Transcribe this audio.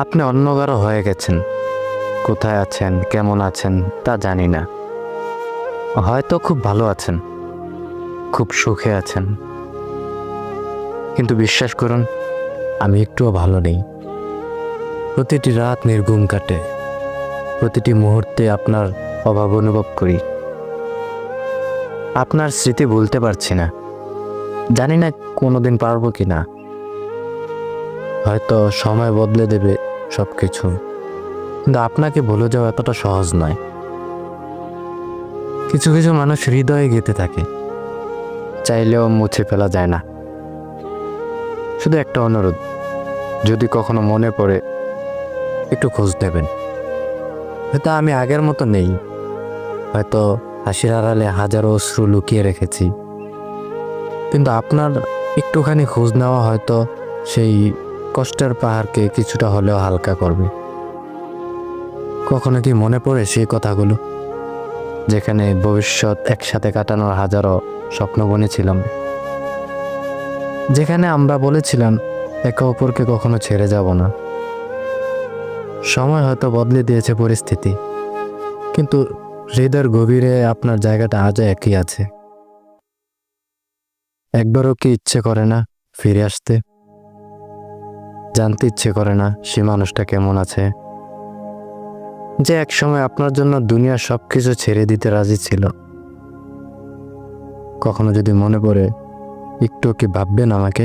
আপনি অন্য কারো হয়ে গেছেন। কোথায় আছেন, কেমন আছেন তা জানি না। হয়তো খুব ভালো আছেন, খুব সুখে আছেন, কিন্তু বিশ্বাস করুন, আমি একটুও ভালো নেই। প্রতিটি রাত নির্ঘুম কাটে, প্রতিটি মুহূর্তে আপনার অভাব অনুভব করি। আপনার স্মৃতি ভুলতে পারছি না, জানি না কোনোদিন পারবো কি না। হয়তো সময় বদলে দেবে সব কিছু, কিন্তু আপনাকে ভুলে যাওয়া এতটা সহজ নয়। কিছু কিছু মানুষ হৃদয়ে গেঁথে থাকে, চাইলেও মুছে ফেলা যায় না। শুধু একটা অনুরোধ, যদি কখনো মনে পড়ে একটু খোঁজ নেবেন। হয়তো আমি আগের মতো নেই, হয়তো হাসির আড়ালে হাজারো অশ্রু লুকিয়ে রেখেছি, কিন্তু আপনার একটুখানি খোঁজ নেওয়া হয়তো সেই কষ্টের পাহাড়কে কিছুটা হলেও হালকা করবে। কখনো কি মনে পড়ে সেই কথাগুলো, যেখানে ভবিষ্যৎ একসাথে কাটানোর হাজারো স্বপ্ন বুনেছিলাম, যেখানে আমরা বলেছিলাম একে অপরকে কখনো ছেড়ে যাব না। সময় হয়তো বদলে দিয়েছে পরিস্থিতি, কিন্তু হৃদয়ের গভীরে আপনার জায়গাটা আজও একই আছে। একবারও কি ইচ্ছে করে না ফিরে আসতে? জানতে ইচ্ছে করে না সে মানুষটা কেমন আছে, যে একসময় আপনার জন্য দুনিয়ার সবকিছু ছেড়ে দিতে রাজি ছিল? কখনো যদি মনে পড়ে, একটু কি ভাববেন আমাকে?